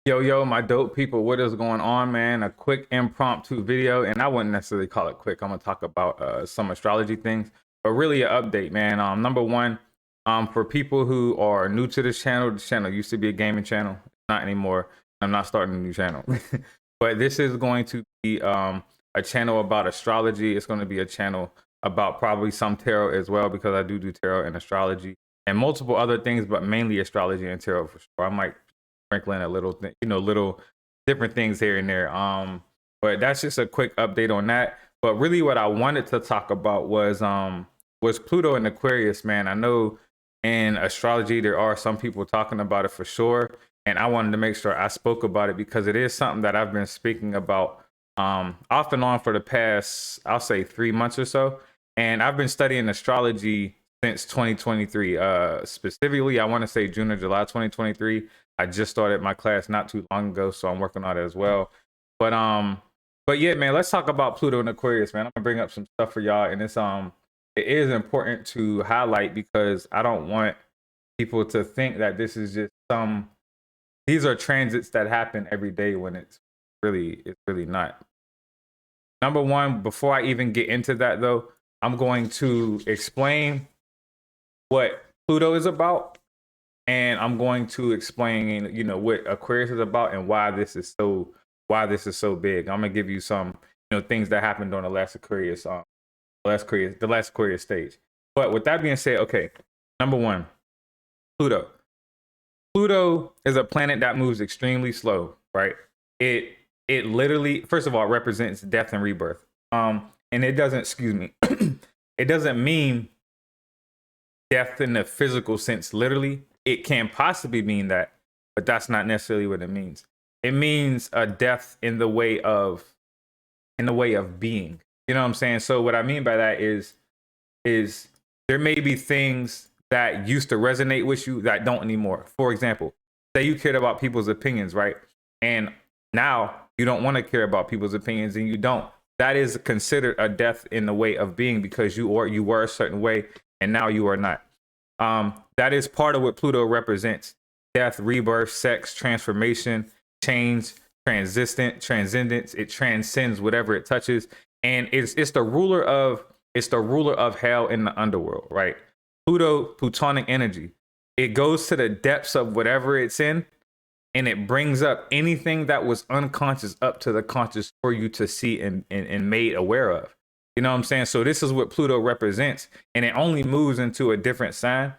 Yo, my dope people, what is going on, man? A quick impromptu video, and I wouldn't necessarily call it quick. I'm gonna talk about some astrology things, but really an update, man. Number one, for people who are new to this channel used to be a gaming channel, not anymore. I'm not starting a new channel, but this is going to be a channel about astrology. It's going to be a channel about probably some tarot as well, because I do tarot and astrology and multiple other things, but mainly astrology and tarot for sure. I might sprinkling a little little different things here and there. But that's just a quick update on that. But really what I wanted to talk about was Pluto and Aquarius, man. I know in astrology there are some people talking about it for sure, and I wanted to make sure I spoke about it because it is something that I've been speaking about off and on for the past, I'll say 3 months or so. And I've been studying astrology since 2023. Specifically, I want to say June or July 2023. I just started my class not too long ago, so I'm working on it as well. But yeah, man, let's talk about Pluto and Aquarius, man. I'm gonna bring up some stuff for y'all, and it is important to highlight because I don't want people to think that this is just these are transits that happen every day when it's really not. Number one, before I even get into that though, I'm going to explain what Pluto is about, and I'm going to explain, what Aquarius is about and why this is so big. I'm gonna give you some, things that happened on the last Aquarius, the last Aquarius stage. But with that being said, okay, number one, Pluto. Pluto is a planet that moves extremely slow, right? It literally, first of all, represents death and rebirth. And it doesn't, excuse me, it doesn't mean death in the physical sense, literally. It can possibly mean that, but that's not necessarily what it means. It means a death in the way of being. You know what I'm saying? So what I mean by that is there may be things that used to resonate with you that don't anymore. For example, say you cared about people's opinions, right? And now you don't want to care about people's opinions, and you don't. That is considered a death in the way of being, because you were a certain way and now you are not. That is part of what Pluto represents: death, rebirth, sex, transformation, change, transcendence. It transcends whatever it touches, and it's the ruler of hell in the underworld, right? Plutonic energy. It goes to the depths of whatever it's in, and it brings up anything that was unconscious up to the conscious for you to see and made aware of. You know what I'm saying? So this is what Pluto represents, and it only moves into a different sign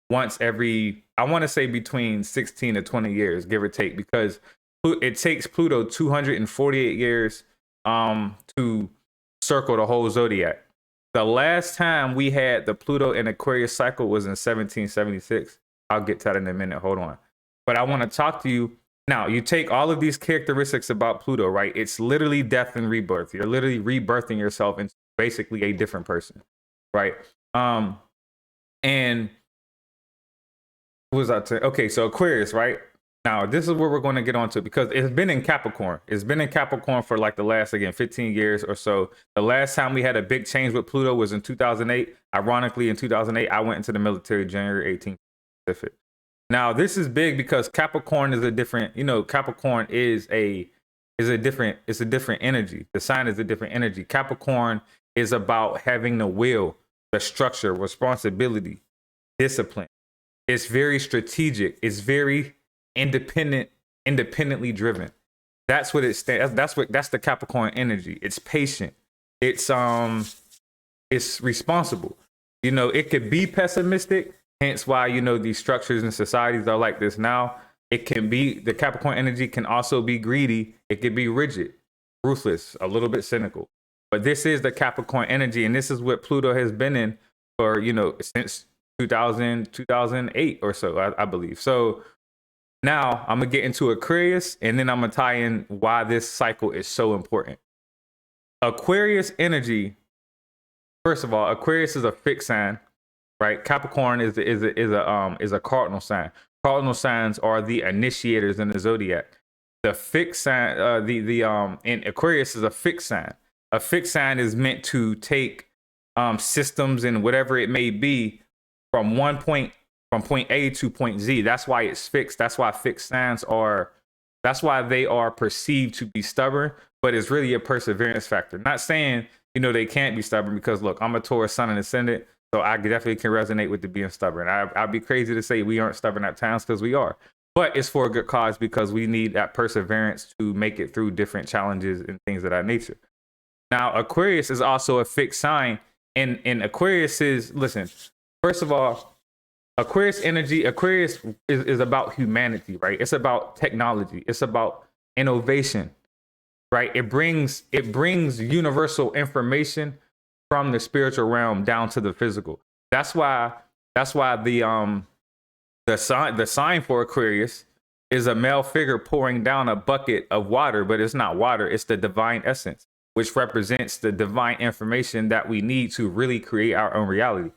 once every, I want to say, between 16 to 20 years, give or take, because it takes Pluto 248 years to circle the whole zodiac. The last time we had the Pluto and Aquarius cycle was in 1776. I'll get to that in a minute. Hold on. But I want to talk to you now. You take all of these characteristics about Pluto, right? It's literally death and rebirth. You're literally rebirthing yourself into basically a different person, right? And what was I saying? Okay, so Aquarius, right? Now, this is where we're going to get onto, because it's been in Capricorn. It's been in Capricorn for like the last, again, 15 years or so. The last time we had a big change with Pluto was in 2008. Ironically, in 2008, I went into the military January 18th Pacific. Now, this is big because Capricorn is a different, Capricorn is a different energy. The sign is a different energy. Capricorn is about having the will, the structure, responsibility, discipline. It's very strategic. It's very independently driven. That's what it stands. That's the Capricorn energy. It's patient. It's responsible. It could be pessimistic, hence why these structures and societies are like this now. It can be, the Capricorn energy can also be greedy. It could be rigid, ruthless, a little bit cynical. But this is the Capricorn energy, and this is what Pluto has been in for, since 2008 or so, I believe. So now I'm gonna get into Aquarius, and then I'm gonna tie in why this cycle is so important. Aquarius energy. First of all, Aquarius is a fixed sign, right? Capricorn is a cardinal sign. Cardinal signs are the initiators in the zodiac. The fixed sign, in Aquarius is a fixed sign. A fixed sign is meant to take systems and whatever it may be from point A to point Z. That's why it's fixed. That's why fixed signs are That's why they are perceived to be stubborn, but it's really a perseverance factor. Not saying, they can't be stubborn, because look, I'm a Taurus sun and ascendant, so I definitely can resonate with the being stubborn. I'd be crazy to say we aren't stubborn at times, because we are. But it's for a good cause, because we need that perseverance to make it through different challenges and things of that nature. Now, Aquarius is also a fixed sign. And Aquarius is, listen, first of all, Aquarius energy, Aquarius is about humanity, right? It's about technology. It's about innovation, right? It brings universal information from the spiritual realm down to the physical. That's why the sign for Aquarius is a male figure pouring down a bucket of water, but it's not water, it's the divine essence, which represents the divine information that we need to really create our own reality.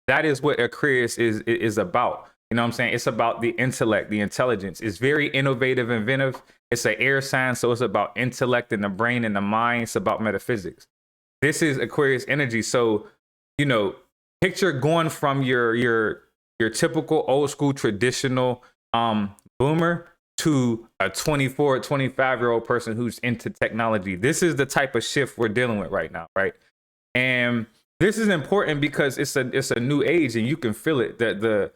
That is what Aquarius is about. You know what I'm saying? It's about the intellect, the intelligence. It's very innovative, inventive. It's an air sign, so it's about intellect and the brain and the mind. It's about metaphysics. This is Aquarius energy. So, picture going from your typical old school traditional boomer to a 24, 25-year-old person who's into technology. This is the type of shift we're dealing with right now, right? And this is important because it's a new age, and you can feel it. That the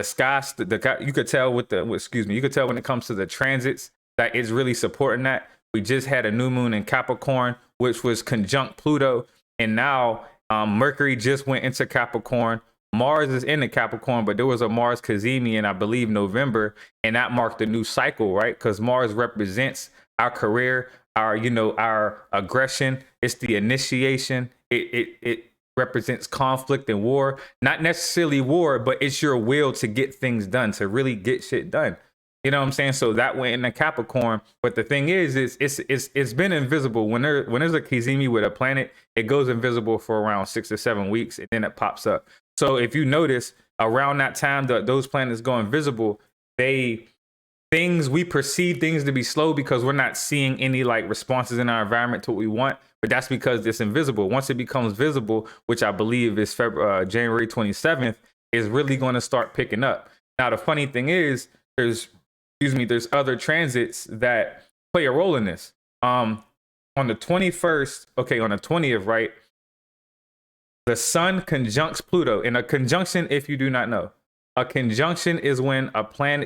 skies, you could tell you could tell when it comes to the transits that it's really supporting that. We just had a new moon in Capricorn, which was conjunct Pluto, and now Mercury just went into Capricorn. Mars is in the Capricorn, but there was a Mars cazimi in, I believe, November, and that marked a new cycle, right? Because Mars represents our career, our aggression. It's the initiation. It represents conflict and war. Not necessarily war, but it's your will to get things done, to really get shit done. You know what I'm saying? So that went in the Capricorn. But the thing is it's been invisible. When there's a cazimi with a planet, it goes invisible for around 6 or 7 weeks, and then it pops up. So if you notice, around that time that those planets go invisible, we perceive things to be slow because we're not seeing any like responses in our environment to what we want. But that's because it's invisible. Once it becomes visible, which I believe is January 27th, is really going to start picking up. Now, the funny thing is, there's other transits that play a role in this. On the 21st, on the 20th, right? The sun conjuncts Pluto. And a conjunction, if you do not know, a conjunction is when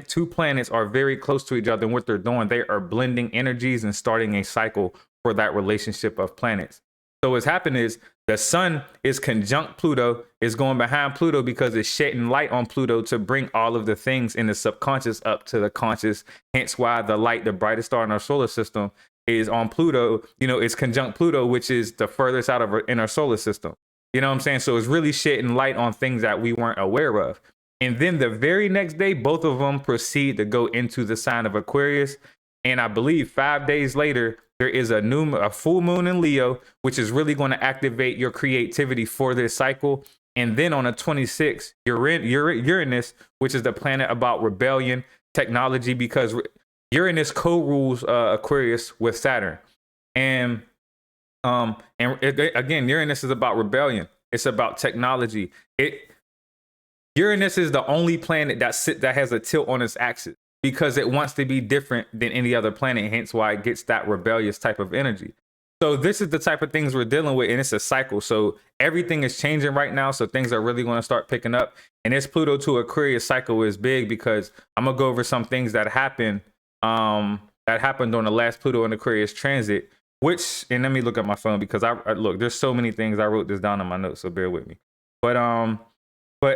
two planets are very close to each other, and what they're doing, they are blending energies and starting a cycle for that relationship of planets. So what's happened is the sun is conjunct Pluto, is going behind Pluto because it's shedding light on Pluto to bring all of the things in the subconscious up to the conscious. Hence why the light, the brightest star in our solar system, is on Pluto. It's conjunct Pluto, which is the furthest out of our solar system. You know what I'm saying? So it's really shedding light on things that we weren't aware of. And then the very next day, both of them proceed to go into the sign of Aquarius. And I believe 5 days later, there is a full moon in Leo, which is really going to activate your creativity for this cycle. And then on the 26th, Uranus, which is the planet about rebellion, technology, because Uranus co-rules Aquarius with Saturn. And again, Uranus is about rebellion. It's about technology. Uranus is the only planet that has a tilt on its axis because it wants to be different than any other planet. Hence why it gets that rebellious type of energy. So this is the type of things we're dealing with, and it's a cycle. So everything is changing right now. So things are really going to start picking up. And this Pluto to Aquarius cycle is big because I'm gonna go over some things that happened during the last Pluto and Aquarius transit. And let me look at my phone because look, there's so many things. I wrote this down in my notes, so bear with me. But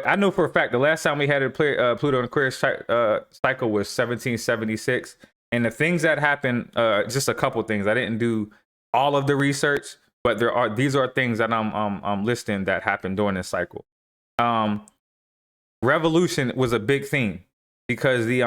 I know for a fact the last time we had a Pluto and Aquarius cycle was 1776, and the things that happened, just a couple things. I didn't do all of the research, but these are things that I'm listing that happened during this cycle. Revolution was a big theme because the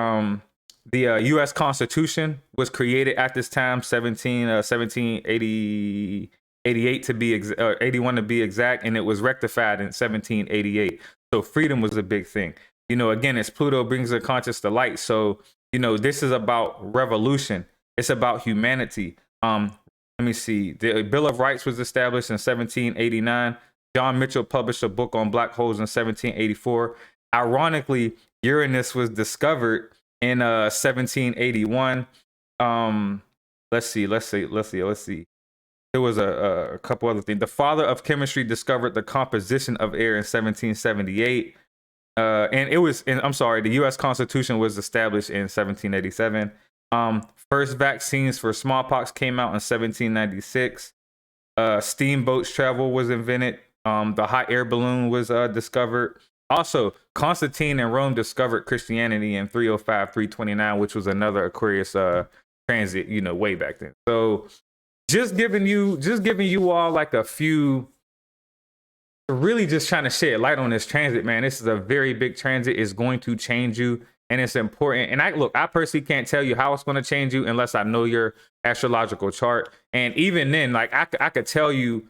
U.S. Constitution was created at this time, 1788 to be 81 to be exact, and it was rectified in 1788. So freedom was a big thing. Again, it's Pluto brings the conscious to light. So this is about revolution. It's about humanity. Let me see. The Bill of Rights was established in 1789. John Mitchell published a book on black holes in 1784. Ironically, Uranus was discovered in 1781. Let's see. There was a couple other things. The father of chemistry discovered the composition of air in 1778. And it was, I'm sorry, the U.S. Constitution was established in 1787. First vaccines for smallpox came out in 1796. Steamboats travel was invented. The hot air balloon was discovered. Also, Constantine in Rome discovered Christianity in 305, 329, which was another Aquarius transit, way back then. So just giving you all like a few, really just trying to shed light on this transit, man. This is a very big transit. It's going to change you, and it's important. And I personally can't tell you how it's going to change you unless I know your astrological chart. And even then, like I could tell you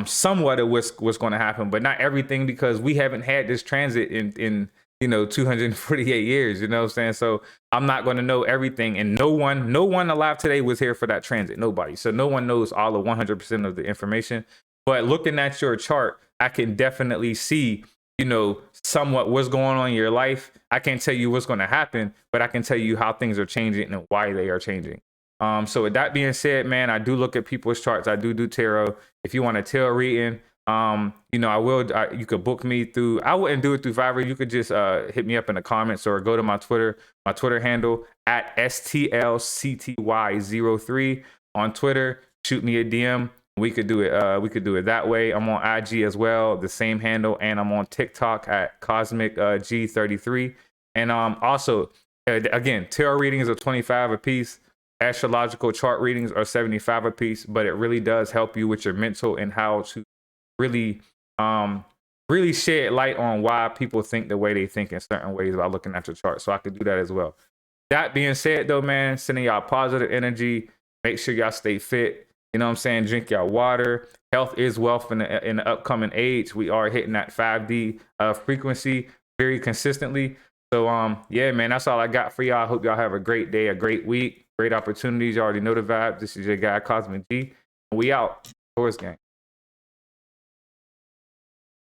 somewhat of what's going to happen, but not everything, because we haven't had this transit in 248 years. You know what I'm saying? So I'm not going to know everything, and no one alive today was here for that transit. Nobody. So no one knows all of 100% of the information. But looking at your chart, I can definitely see, somewhat what's going on in your life. I can't tell you what's going to happen, but I can tell you how things are changing and why they are changing. So with that being said, man, I do look at people's charts. I do tarot. If you want a tarot reading, I will. You could book me through. I wouldn't do it through Fiverr. You could just hit me up in the comments or go to my Twitter handle at STLCTY03 on Twitter. Shoot me a DM. We could do it. We could do it that way. I'm on IG as well, the same handle, and I'm on TikTok at Cosmic G33. And also, again, tarot readings are 25 a piece. Astrological chart readings are 75 a piece, but it really does help you with your mental and how to really shed light on why people think the way they think in certain ways about looking at your chart. So I could do that as well. That being said, though, man, sending y'all positive energy. Make sure y'all stay fit. You know what I'm saying? Drink y'all water. Health is wealth in the upcoming age. We are hitting that 5D frequency very consistently. So yeah, man, that's all I got for y'all. I hope y'all have a great day, a great week, great opportunities. You already know the vibe. This is your guy, Cosmic G. We out. Taurus gang.